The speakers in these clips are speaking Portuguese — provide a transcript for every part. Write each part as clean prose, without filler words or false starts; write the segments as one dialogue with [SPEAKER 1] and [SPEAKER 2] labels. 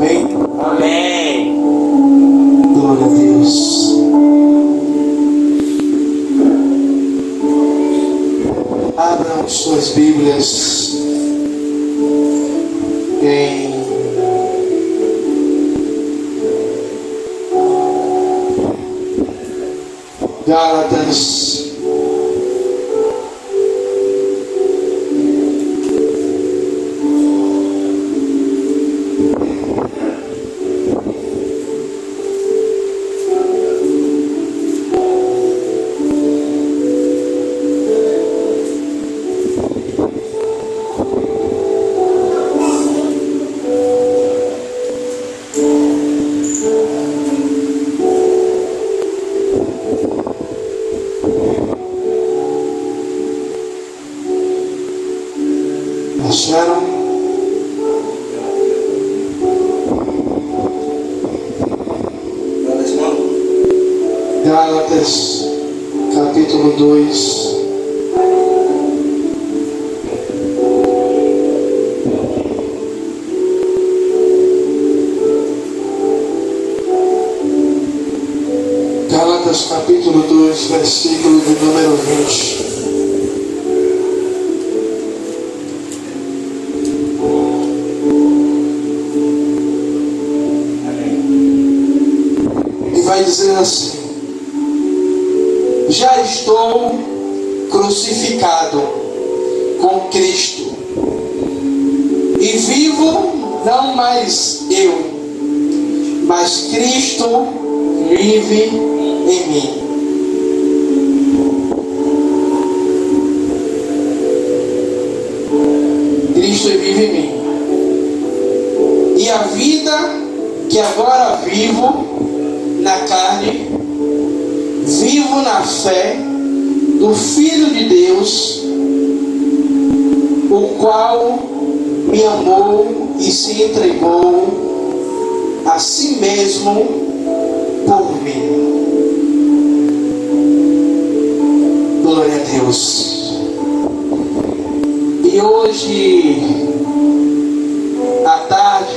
[SPEAKER 1] Amém?
[SPEAKER 2] Amém.
[SPEAKER 1] Glória a Deus. Abram suas Bíblias em Gálatas, acharam? Gálatas, capítulo 2. Gálatas, capítulo 2, versículo de número 20. Vai dizer assim: já estou crucificado com Cristo, e vivo não mais eu, mas Cristo vive em mim. Cristo vive em mim. E a vida que agora vivo na carne, vivo na fé do Filho de Deus, o qual me amou e se entregou a si mesmo por mim. Glória a Deus. E hoje à tarde,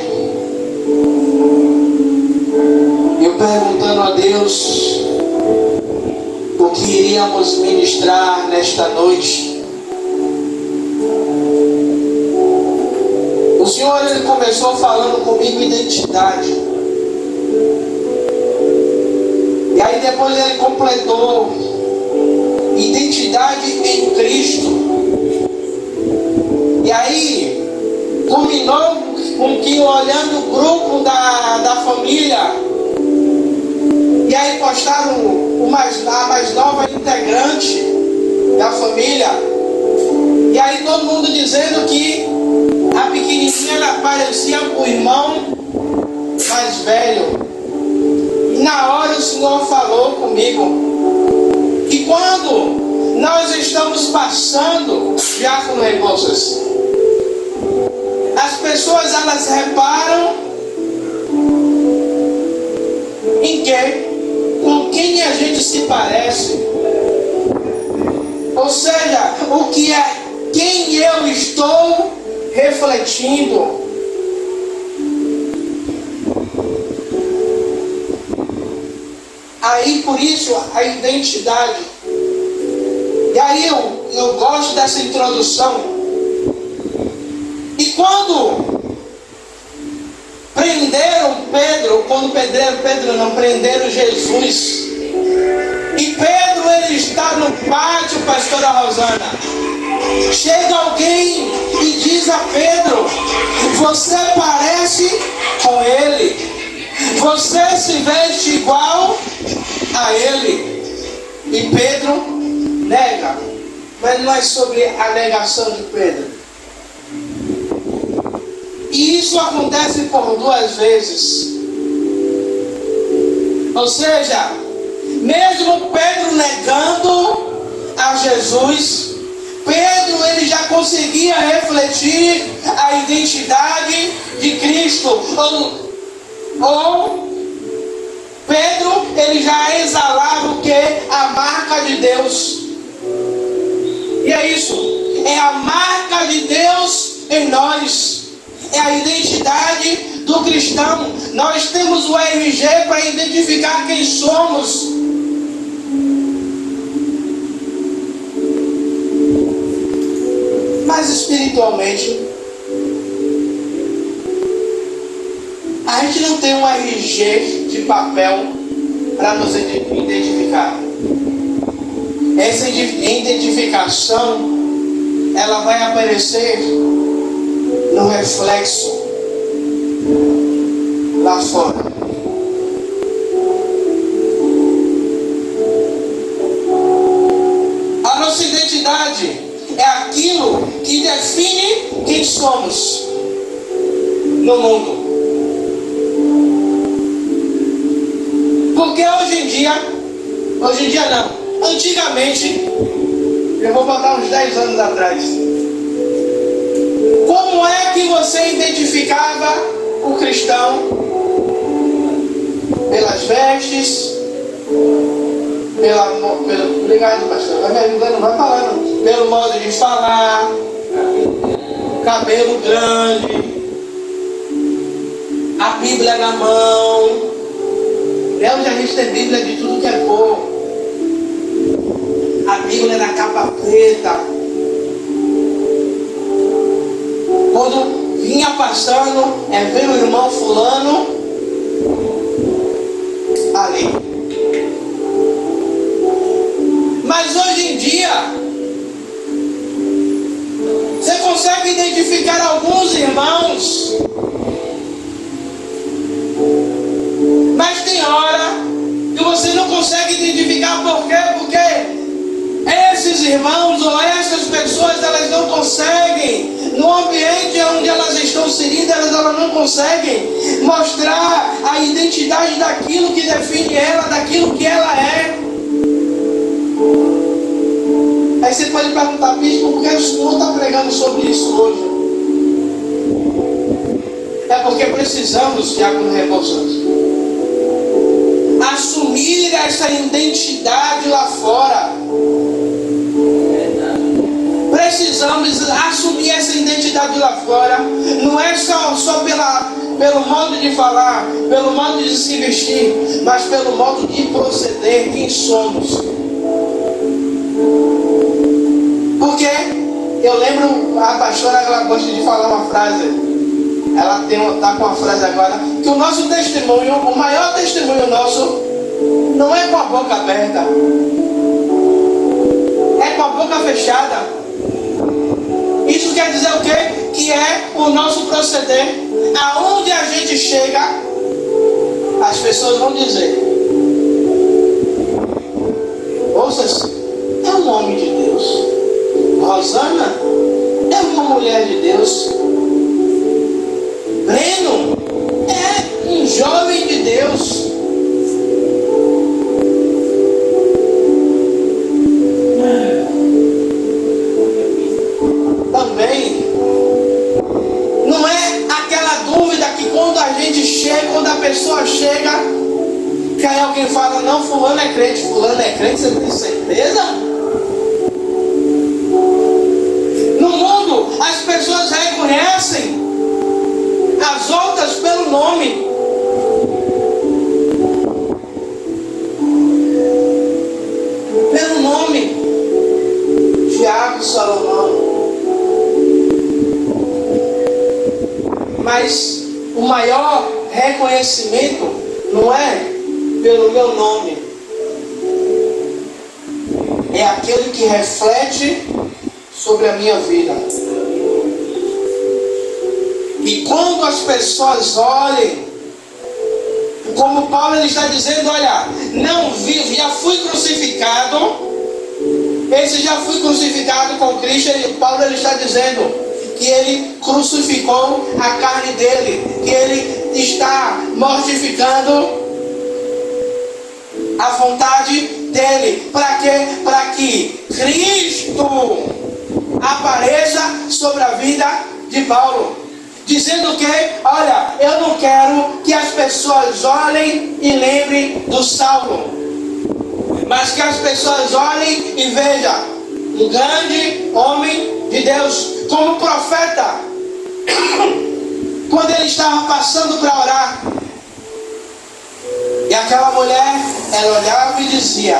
[SPEAKER 1] eu perguntando a Deus o que iríamos ministrar nesta noite, o Senhor ele começou falando comigo identidade, e aí depois ele completou identidade em Cristo, e aí culminou com que, olhando o grupo da família, e aí postaram a mais nova integrante da família, e aí todo mundo dizendo que a pequenininha ela parecia o irmão mais velho. E na hora o Senhor falou comigo que quando nós estamos passando, Diácono Rebouças, as pessoas elas reparam em com quem a gente se parece, ou seja, o que é quem eu estou refletindo. Aí por isso a identidade. E aí eu gosto dessa introdução. E quando prenderam Pedro, prenderam Jesus, e Pedro ele está no pátio, pastora Rosana, chega alguém e diz a Pedro: você parece com ele, você se veste igual a ele. E Pedro nega, mas não é sobre a negação de Pedro. E isso acontece por duas vezes. Ou seja, mesmo Pedro negando a Jesus, Pedro ele já conseguia refletir a identidade de Cristo. Ou Pedro ele já exalava o que? A marca de Deus. E é isso. É a marca de Deus em nós. É a identidade do cristão. Nós temos o RG para identificar quem somos. Mas espiritualmente, a gente não tem um RG de papel para nos identificar. Essa identificação, ela vai aparecer no reflexo lá fora. A nossa identidade é aquilo que define quem somos no mundo. Porque hoje em dia não, antigamente, eu vou botar uns 10 anos atrás, como é que você identificava o cristão? Pelas vestes, obrigado, pastor, vai me ajudando, vai falando, pelo modo de falar, cabelo grande, a Bíblia na mão. Hoje a gente tem Bíblia de tudo que é cor. A Bíblia na capa preta. Quando vinha passando, veio o irmão fulano ali. Mas hoje em dia, você consegue identificar alguns irmãos, mas tem hora que você não consegue identificar. Por quê? Porque esses irmãos ou essas pessoas, elas não conseguem, no ambiente onde elas estão inseridas, elas não conseguem mostrar a identidade daquilo que define ela, daquilo que ela é. Aí você pode perguntar, bispo, por que o senhor está pregando sobre isso hoje? É porque precisamos, Diácono Rebouças, assumir essa identidade lá fora. Precisamos assumir essa identidade lá fora. Não é só pelo modo de falar, pelo modo de se vestir, mas pelo modo de proceder, quem somos. Porque eu lembro, a pastora, ela gosta de falar uma frase. Ela está com uma frase agora, que o nosso testemunho, o maior testemunho nosso, não é com a boca aberta, é com a boca fechada. Isso quer dizer o quê? Que é o nosso proceder. Aonde a gente chega, as pessoas vão dizer: ouça, é um homem de Deus. Rosana é uma mulher de Deus. Breno é um jovem de Deus. Também não é aquela dúvida que quando a gente chega, quando a pessoa chega, que aí alguém fala: não, fulano é crente, você tem certeza? No mundo as pessoas reconhecem as outras pelo nome. Pelo nome. Tiago, Salomão. Mas o maior reconhecimento não é pelo meu nome. É aquele que reflete sobre a minha vida. E quando as pessoas olhem, como Paulo ele está dizendo: olha, não vivo, já fui crucificado. Esse já fui crucificado com Cristo. Paulo ele está dizendo que ele crucificou a carne dele, que ele está mortificando a vontade dele. Para quê? Para que Cristo apareça sobre a vida de Paulo. Dizendo que, olha, eu não quero que as pessoas olhem e lembrem do Saulo, mas que as pessoas olhem e vejam um grande homem de Deus, como profeta. quando ele estava passando para orar. E aquela mulher, ela olhava e dizia: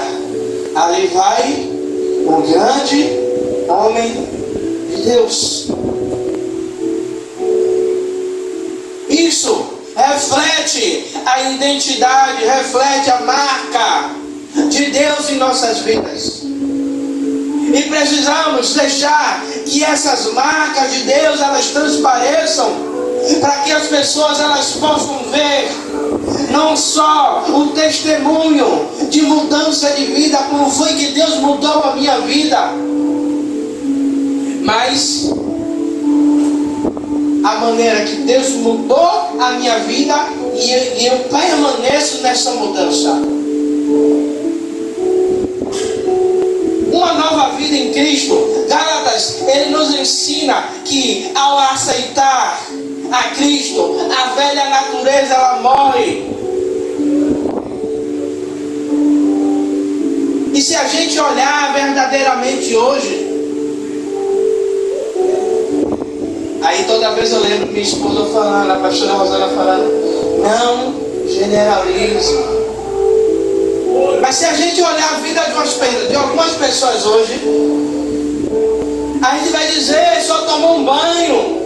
[SPEAKER 1] ali vai o grande homem de Deus. Isso reflete a identidade, reflete a marca de Deus em nossas vidas. E precisamos deixar que essas marcas de Deus, elas transpareçam, para que as pessoas elas possam ver não só o testemunho de mudança de vida, como foi que Deus mudou a minha vida, mas a maneira que Deus mudou a minha vida e eu permaneço nessa mudança. Uma nova vida em Cristo. Gálatas, ele nos ensina que ao aceitar a Cristo, a velha natureza ela morre. E se a gente olhar verdadeiramente hoje, aí toda vez eu lembro minha esposa falando, a pastora Rosana falando, não generalize. Mas se a gente olhar a vida de algumas pessoas hoje, a gente vai dizer, só tomou um banho,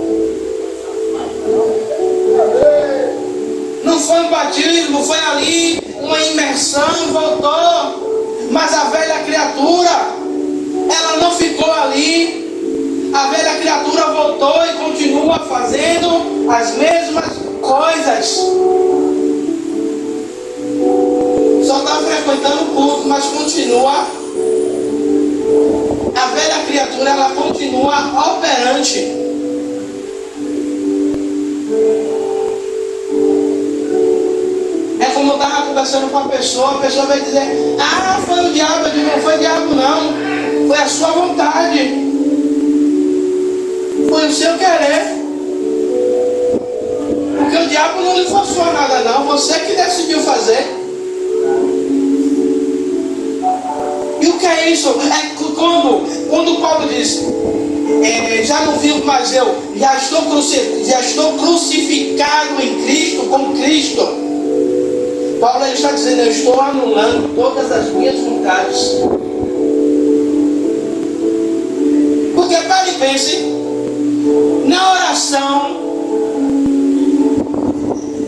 [SPEAKER 1] não foi um batismo, foi ali uma imersão, voltou. Mas a velha criatura, ela não ficou ali. A velha criatura voltou e continua fazendo as mesmas coisas. Só está frequentando o culto, mas continua. A velha criatura, ela continua operante. É como eu estava conversando com a pessoa vai dizer, ah, foi o diabo. Eu digo, não foi o diabo não, foi a sua vontade, foi o seu querer. Porque o diabo não lhe forçou nada não, você que decidiu fazer. E o que é isso? É quando Paulo diz, já não vivo mais eu, já estou crucificado em Cristo, com Cristo. Paulo ele está dizendo, eu estou anulando todas as minhas vontades. Porque pare e pense, na oração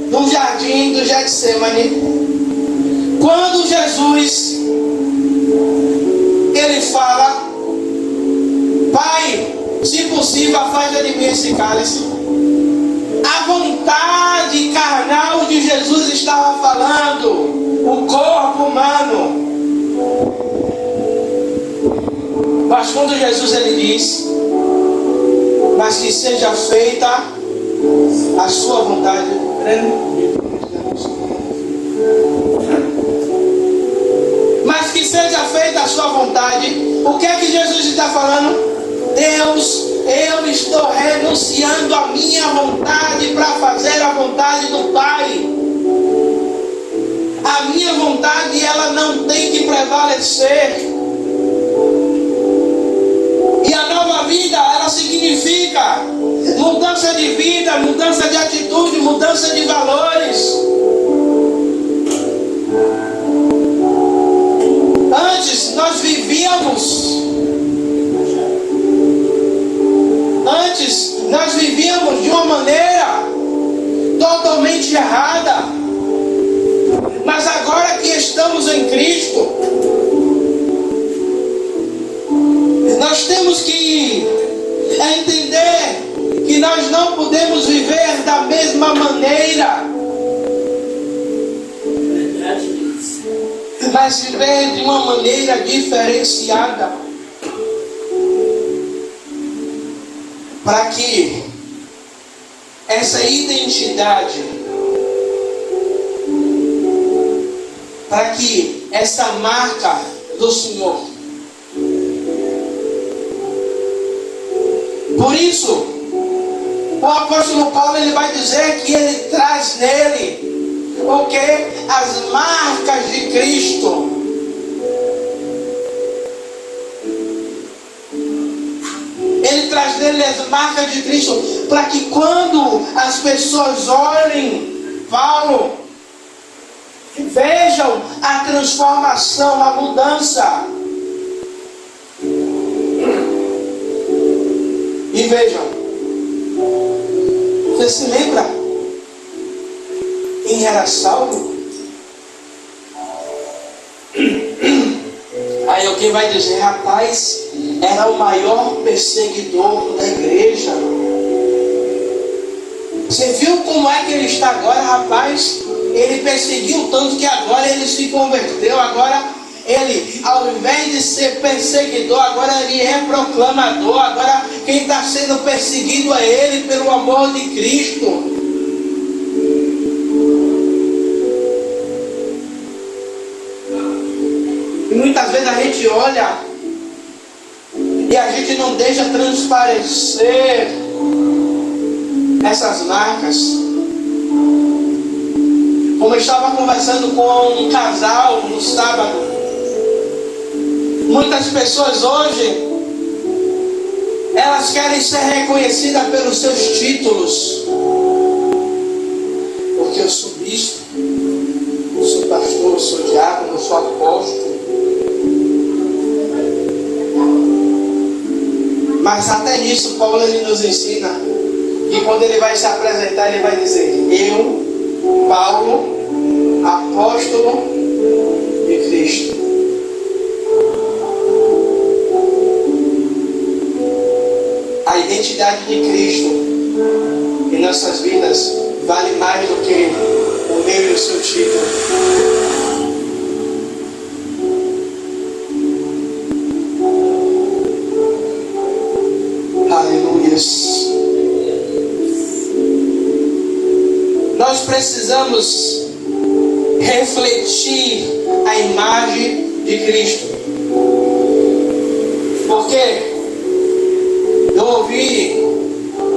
[SPEAKER 1] no jardim do Getsemane, quando Jesus ele fala, Pai, se possível afasta de mim esse cálice. A vontade carnal de Jesus estava falando, o corpo humano. Mas quando Jesus ele diz, mas que seja feita a sua vontade. Mas que seja feita a sua vontade. O que é que Jesus está falando? Deus, eu estou renunciando a minha vontade para fazer a vontade do Pai. A minha vontade, ela não tem que prevalecer. E a nova vida, ela significa mudança de vida, mudança de atitude, mudança de valores. Antes nós vivíamos de uma maneira totalmente errada. Mas agora que estamos em Cristo, nós temos que entender que nós não podemos viver da mesma maneira, mas viver de uma maneira diferenciada, para que essa identidade, para que essa marca do Senhor. Por isso, o apóstolo Paulo ele vai dizer que ele traz nele o que? As marcas de Cristo. Ele traz atrás dele as marcas de Cristo, para que quando as pessoas olhem Paulo, vejam a transformação, a mudança. E vejam, você se lembra quem era Saulo? Aí alguém vai dizer, rapaz, era o maior perseguidor da igreja. Você viu como é que ele está agora, rapaz? Ele perseguiu tanto que agora ele se converteu. Agora ele, ao invés de ser perseguidor, agora ele é proclamador. Agora quem está sendo perseguido é ele pelo amor de Cristo. E muitas vezes a gente olha e a gente não deixa transparecer essas marcas. Como eu estava conversando com um casal no sábado, muitas pessoas hoje, elas querem ser reconhecidas pelos seus títulos. Porque eu sou bispo, eu sou pastor, eu sou diácono, eu sou apóstolo. Mas até nisso Paulo ele nos ensina que quando ele vai se apresentar, ele vai dizer: eu, Paulo, apóstolo de Cristo. A identidade de Cristo em nossas vidas vale mais do que o meu e o seu título. Nós precisamos refletir a imagem de Cristo. Porque eu ouvi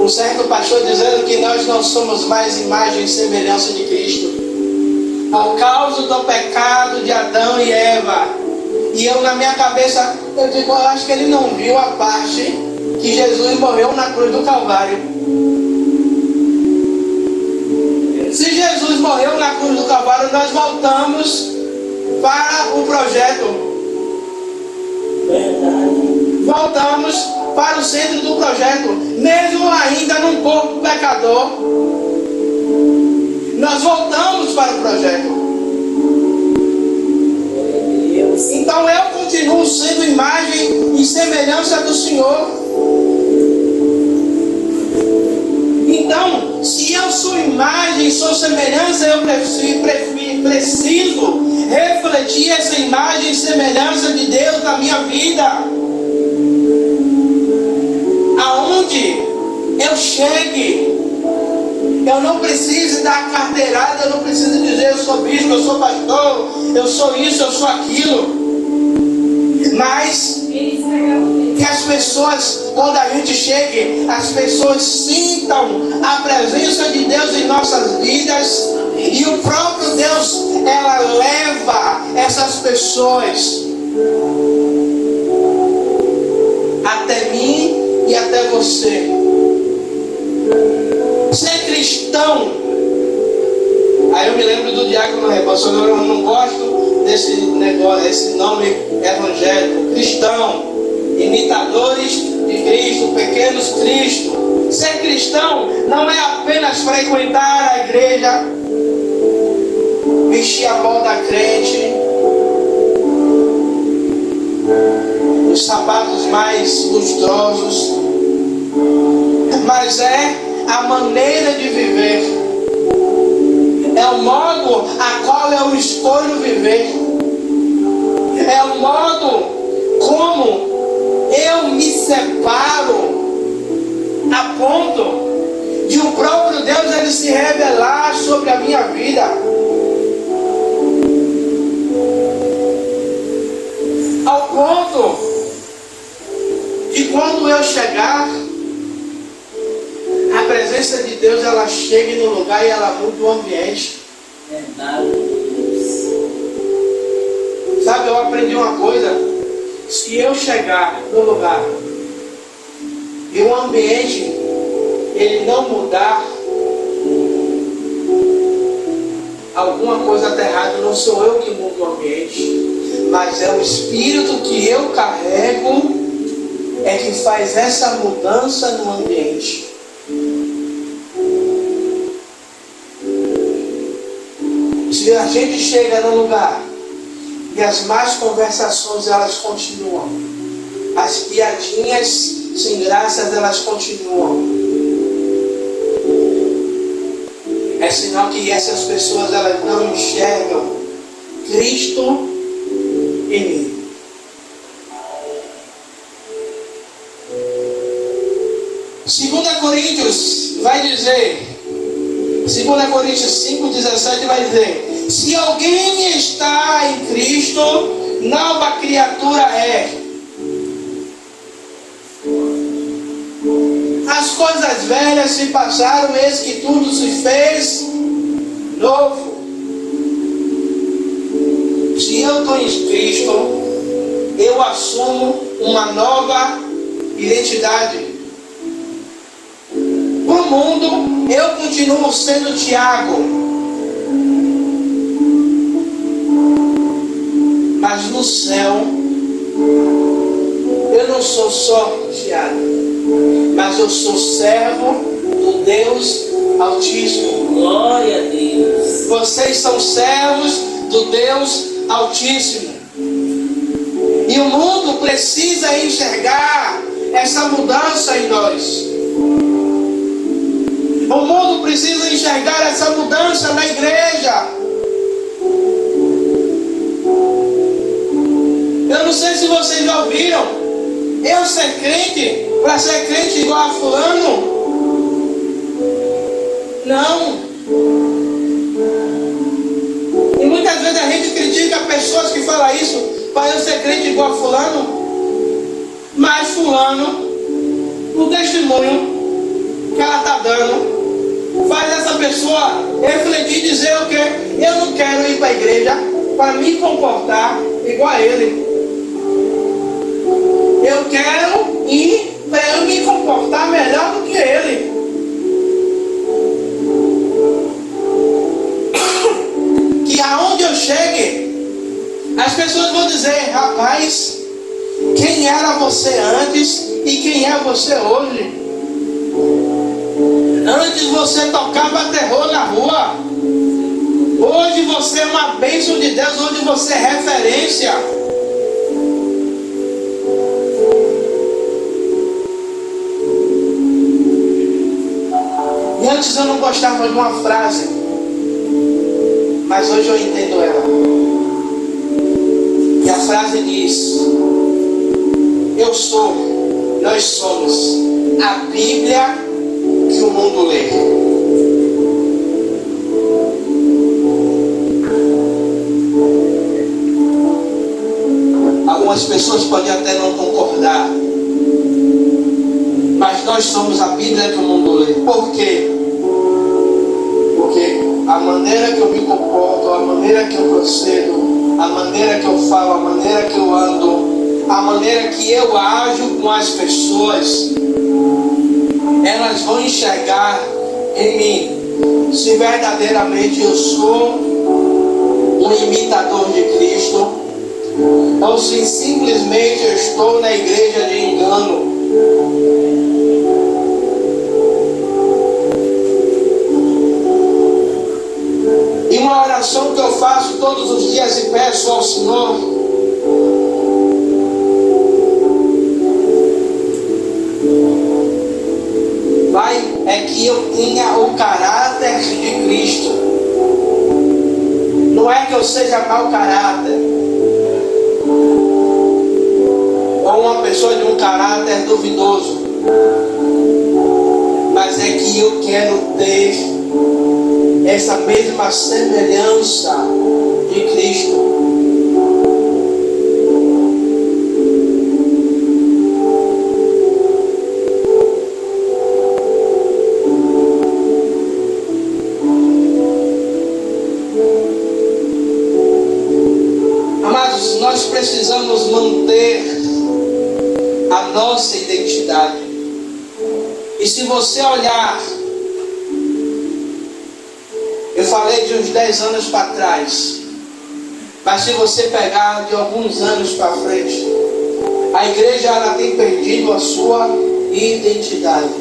[SPEAKER 1] um certo pastor dizendo que nós não somos mais imagem e semelhança de Cristo por causa do pecado de Adão e Eva. E eu, na minha cabeça, eu digo, eu acho que ele não viu a parte que Jesus morreu na cruz do Calvário. Se Jesus morreu na cruz do Calvário, nós voltamos para o projeto. Voltamos para o centro do projeto, mesmo ainda num corpo pecador. Nós voltamos para o projeto. Então eu continuo sendo imagem e semelhança do Senhor. Então, se eu sou imagem, sou semelhança, eu preciso refletir essa imagem e semelhança de Deus na minha vida. Aonde eu chegue, eu não preciso dar carteirada, eu não preciso dizer eu sou bispo, eu sou pastor, eu sou isso, eu sou aquilo. Mas que as pessoas, quando a gente chegue, as pessoas sintam a presença de Deus em nossas vidas. E o próprio Deus, ela leva essas pessoas até mim e até você. Ser cristão. Aí eu me lembro do diácono Rebouças, eu não gosto desse negócio, esse nome evangélico, cristão, imitadores de Cristo, pequenos Cristo. Ser cristão não é apenas frequentar a igreja, vestir a moda crente, os sapatos mais lustrosos, mas é a maneira de viver, é o modo a qual eu escolho viver, é o modo como eu me separo, a ponto de o próprio Deus ele se revelar sobre a minha vida. Ao ponto de quando eu chegar, a presença de Deus ela chega no lugar e ela muda o ambiente. Sabe, eu aprendi uma coisa. Se eu chegar no lugar e o ambiente ele não mudar, alguma coisa está errada. Não sou eu que mudo o ambiente, mas é o Espírito que eu carrego é que faz essa mudança no ambiente. Se a gente chega no lugar e as más conversações elas continuam, as piadinhas sem graças elas continuam, é sinal que essas pessoas elas não enxergam Cristo em mim. Segunda Coríntios vai dizer, 2 Coríntios 5,17 vai dizer: se alguém está em Cristo, nova criatura é. As coisas velhas se passaram, eis que tudo se fez novo. Se eu estou em Cristo, eu assumo uma nova identidade. No mundo, eu continuo sendo Tiago, mas no céu, eu não sou só Tiago, mas eu sou servo do Deus Altíssimo.
[SPEAKER 2] Glória a Deus.
[SPEAKER 1] Vocês são servos do Deus Altíssimo. E o mundo precisa enxergar essa mudança em nós. O mundo precisa enxergar essa mudança na igreja. Eu não sei se vocês já ouviram. Eu ser crente, para ser crente igual a fulano? Não. E muitas vezes a gente critica pessoas que falam isso, para eu ser crente igual a fulano. Mas fulano, o testemunho que ela está dando, faz essa pessoa refletir e dizer o quê? Eu não quero ir para a igreja para me comportar igual a ele. Eu quero ir para eu me comportar melhor do que ele. Que aonde eu chegue, as pessoas vão dizer: rapaz, quem era você antes e quem é você hoje? Antes você tocava terror na rua. Hoje você é uma bênção de Deus. Hoje você é referência. E antes eu não gostava de uma frase, mas hoje eu entendo ela. E a frase diz: nós somos a Bíblia que o mundo lê. Algumas pessoas podem até não concordar, mas nós somos a Bíblia que o mundo lê. Por quê? Porque a maneira que eu me comporto, a maneira que eu procedo, a maneira que eu falo, a maneira que eu ando, a maneira que eu ajo com as pessoas, elas vão enxergar em mim se verdadeiramente eu sou um imitador de Cristo ou se simplesmente eu estou na igreja de engano. E uma oração que eu faço todos os dias e peço ao Senhor: Pai, é que eu tenha o caráter de Cristo. Não é que eu seja mau caráter, ou uma pessoa de um caráter duvidoso, mas é que eu quero ter essa mesma semelhança de Cristo. Nós precisamos manter a nossa identidade. E se você olhar, eu falei de uns 10 anos para trás, mas se você pegar de alguns anos para frente, a igreja ela tem perdido a sua identidade.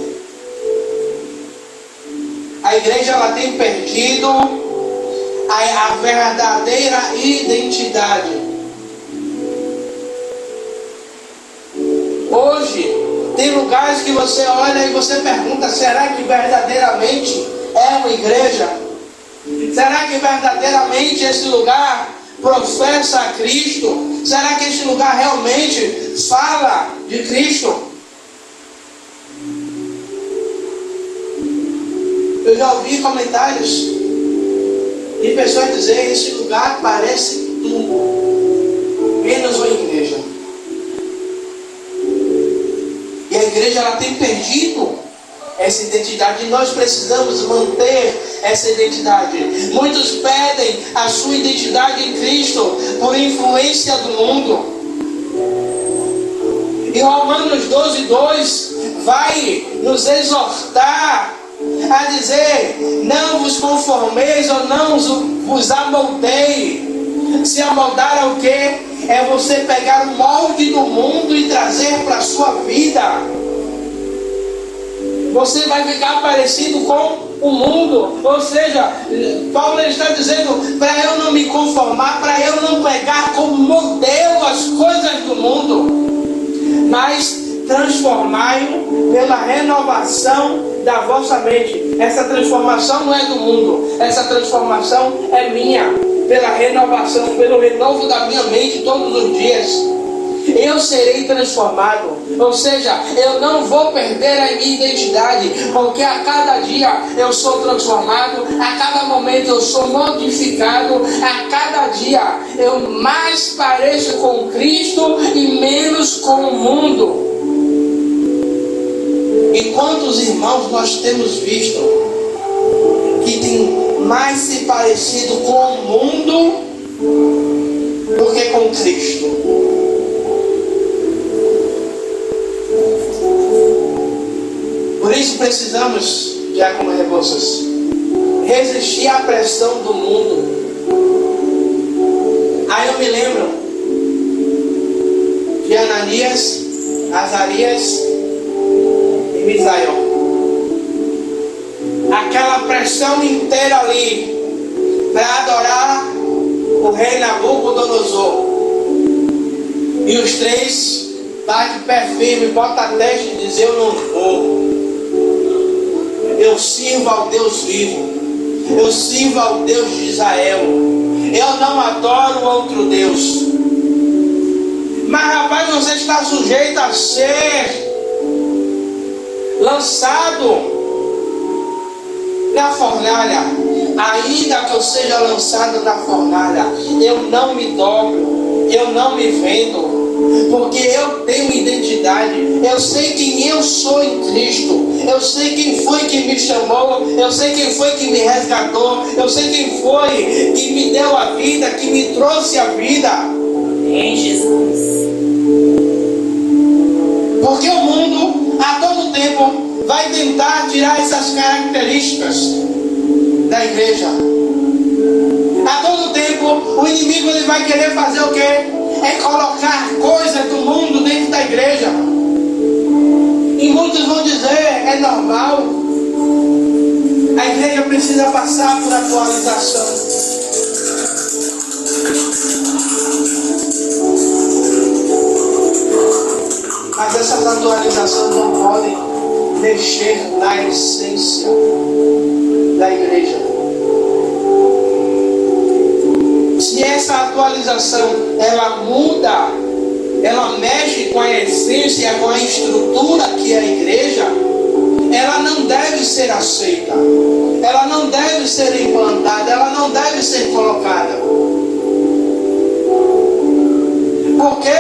[SPEAKER 1] A igreja ela tem perdido a verdadeira identidade. Hoje, tem lugares que você olha e você pergunta: será que verdadeiramente é uma igreja? Será que verdadeiramente esse lugar professa a Cristo? Será que esse lugar realmente fala de Cristo? Eu já ouvi comentários de pessoas dizerem: esse lugar parece tudo menos uma igreja. E a igreja ela tem perdido essa identidade, e nós precisamos manter essa identidade. Muitos perdem a sua identidade em Cristo por influência do mundo. E Romanos 12:2 vai nos exortar a dizer: não vos conformeis ou não vos amoldeis. Se amoldar é o quê? É você pegar o molde do mundo e trazer para a sua vida. Você vai ficar parecido com o mundo. Ou seja, Paulo está dizendo para eu não me conformar, para eu não pegar como modelo as coisas do mundo, mas transformai-o pela renovação da vossa mente. Essa transformação não é do mundo, essa transformação é minha, pela renovação, pelo renovo da minha mente todos os dias. Eu serei transformado, ou seja, eu não vou perder a minha identidade, porque a cada dia eu sou transformado, a cada momento eu sou modificado, a cada dia eu mais pareço com Cristo e menos com o mundo. E quantos irmãos nós temos visto que tem mais se parecido com o mundo do que com Cristo? Por isso precisamos, Diácono Rebouças, resistir à pressão do mundo. Aí eu me lembro de Ananias, Azarias e Misael. Aquela pressão inteira ali para adorar o rei Nabucodonosor. E os três bate pé firme, bota a testa e diz: eu não vou. Eu sirvo ao Deus vivo. Eu sirvo ao Deus de Israel. Eu não adoro outro Deus. Mas rapaz, você está sujeito a ser lançado na fornalha. Ainda que eu seja lançado na fornalha, eu não me dobro, eu não me vendo, porque eu tenho identidade. Eu sei quem eu sou em Cristo. Eu sei quem foi que me chamou. Eu sei quem foi que me resgatou. Eu sei quem foi que me deu a vida, que me trouxe a vida.
[SPEAKER 2] Em Jesus.
[SPEAKER 1] Porque o mundo a todo tempo vai tentar tirar essas características da igreja. A todo tempo o inimigo ele vai querer fazer o quê? É colocar coisas do mundo dentro da igreja. E muitos vão dizer: é normal. A igreja precisa passar por atualização. Mas essas atualizações não podem mexer na essência da igreja. Se essa atualização ela muda, ela mexe com a essência, com a estrutura que é a igreja, ela não deve ser aceita, ela não deve ser implantada, ela não deve ser colocada. Porque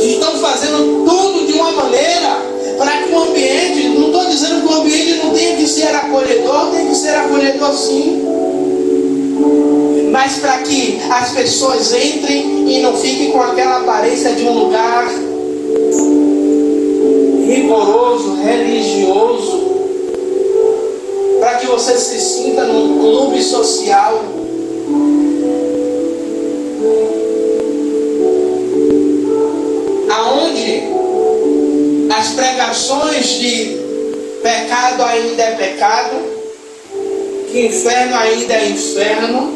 [SPEAKER 1] estão fazendo tudo de uma maneira para que o ambiente, não estou dizendo que o ambiente não tenha que ser acolhedor, tem que ser acolhedor sim, mas para que as pessoas entrem e não fiquem com aquela aparência de um lugar rigoroso, religioso, para que você se sinta num clube social. Aonde as pregações de pecado ainda é pecado, que inferno ainda é inferno.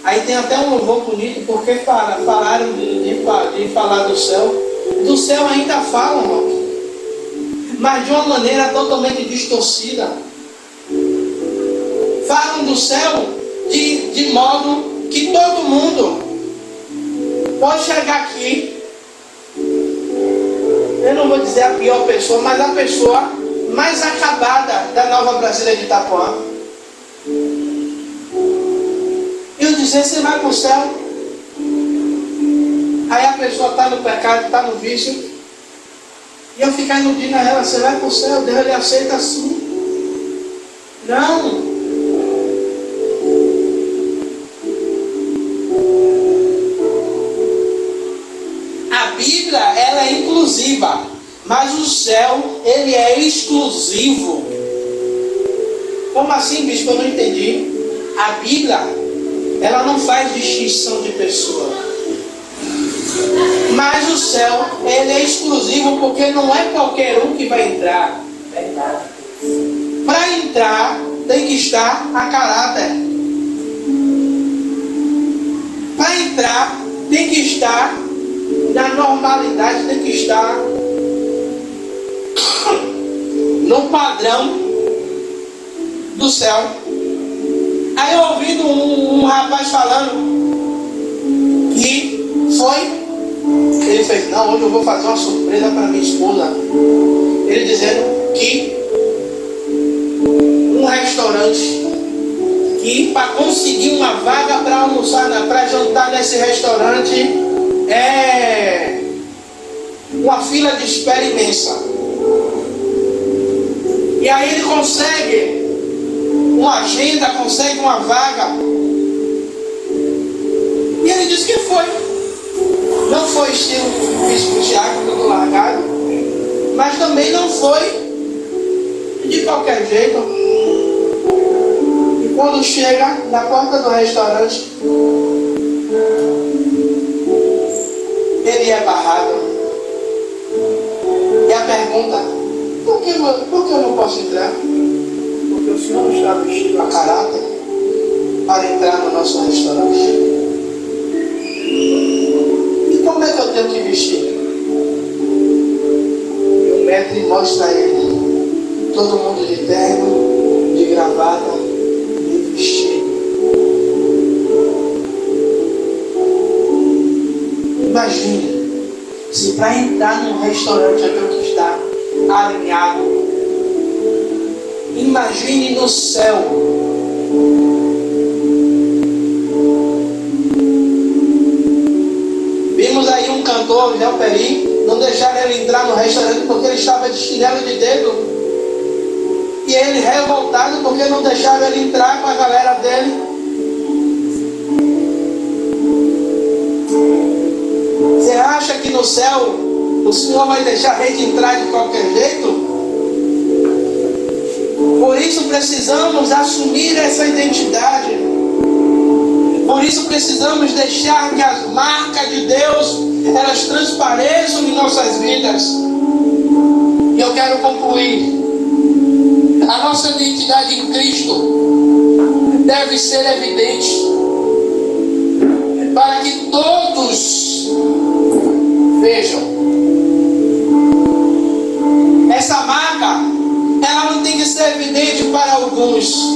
[SPEAKER 1] Aí tem até um louvor bonito, porque falaram de falar do céu. Do céu ainda falam, irmão, mas de uma maneira totalmente distorcida. Falam do céu de modo que todo mundo pode chegar aqui. Eu não vou dizer a pior pessoa, mas a pessoa mais acabada da Nova Brasília de Itapuã. E eu dizer, você vai para o céu. Aí a pessoa está no pecado, está no vício. E eu ficar iludindo a ela, você vai para o céu, Deus ele aceita assim. Não. A Bíblia, ela é inclusiva, mas o céu, ele é exclusivo. Como assim, bispo? Eu não entendi. A Bíblia, ela não faz distinção de pessoa. Mas o céu, ele é exclusivo, porque não é qualquer um que vai entrar. Para entrar, tem que estar a caráter. Para entrar, tem que estar na normalidade, tem que estar no padrão do céu. Aí eu ouvindo um rapaz falando que foi. Ele fez, não, hoje eu vou fazer uma surpresa para minha esposa. Ele dizendo que um restaurante, que para conseguir uma vaga para almoçar, para jantar nesse restaurante, é uma fila de espera imensa. E aí ele consegue uma agenda, consegue uma vaga. E ele disse que foi. Não foi estilo Bispo Tiago, tudo largado, mas também não foi de qualquer jeito. E quando chega na porta do restaurante, ele é barrado. E a pergunta, por que eu não posso entrar? Porque o senhor não está vestido a caráter para entrar no nosso restaurante. Como é que eu tenho que vestir? E o mestre mostra a ele, todo mundo de terno, de gravata, de vestido. Imagine, se para entrar num restaurante eu tenho que estar alinhado. Imagine no céu. Vimos aí um cantor, Léo Peri, não deixaram ele entrar no restaurante porque ele estava de chinelo de dedo. E ele revoltado porque não deixaram ele entrar com a galera dele. Você acha que no céu o Senhor vai deixar a gente entrar de qualquer jeito? Por isso precisamos assumir essa identidade. Por isso precisamos deixar que as marcas de Deus, elas transpareçam em nossas vidas. E eu quero concluir. A nossa identidade em Cristo deve ser evidente, para que todos vejam. Essa marca, ela não tem que ser evidente para alguns.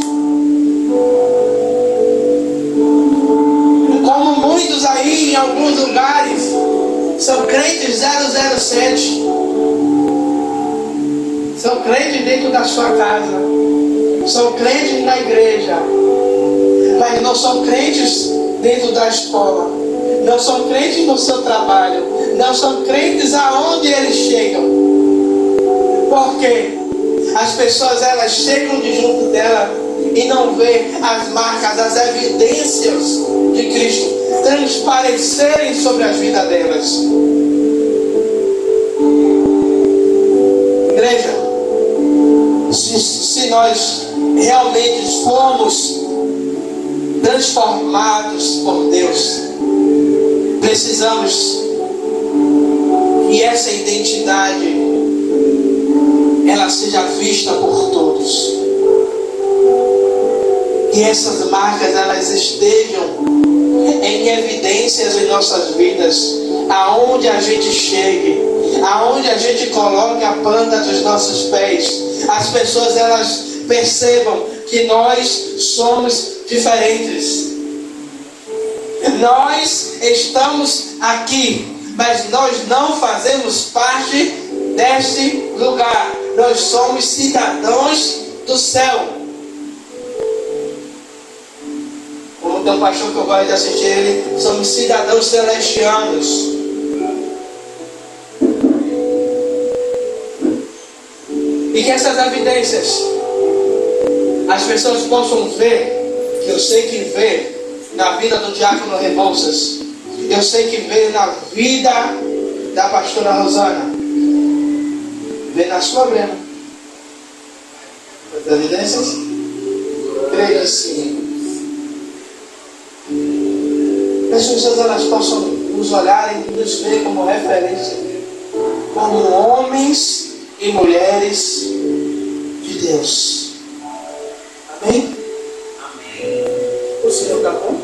[SPEAKER 1] Como muitos aí em alguns lugares são crentes 007. São crentes dentro da sua casa. São crentes na igreja. Mas não são crentes dentro da escola. Não são crentes no seu trabalho. Não são crentes aonde eles chegam. Porque as pessoas, elas chegam de junto dela e não vê as marcas, as evidências de Cristo transparecerem sobre a vida delas. se nós realmente fomos transformados por Deus, precisamos que essa identidade ela seja vista por todos, que essas marcas elas estejam em evidências em nossas vidas, aonde a gente chegue, aonde a gente coloque a planta dos nossos pés, as pessoas elas percebam que nós somos diferentes. Nós estamos aqui, mas nós não fazemos parte deste lugar. Nós somos cidadãos do céu. Como tem um pastor que eu gosto de assistir ele, somos cidadãos celestianos. E que essas evidências as pessoas possam ver, que eu sei que vê na vida do diácono Rebouças, eu sei que vê na vida da pastora Rosana, vê na sua Brena. As evidências? Creio que sim. As pessoas elas possam nos olharem e nos ver como referência, como homens e mulheres de Deus. Amém?
[SPEAKER 2] Amém.
[SPEAKER 1] O Senhor está bom?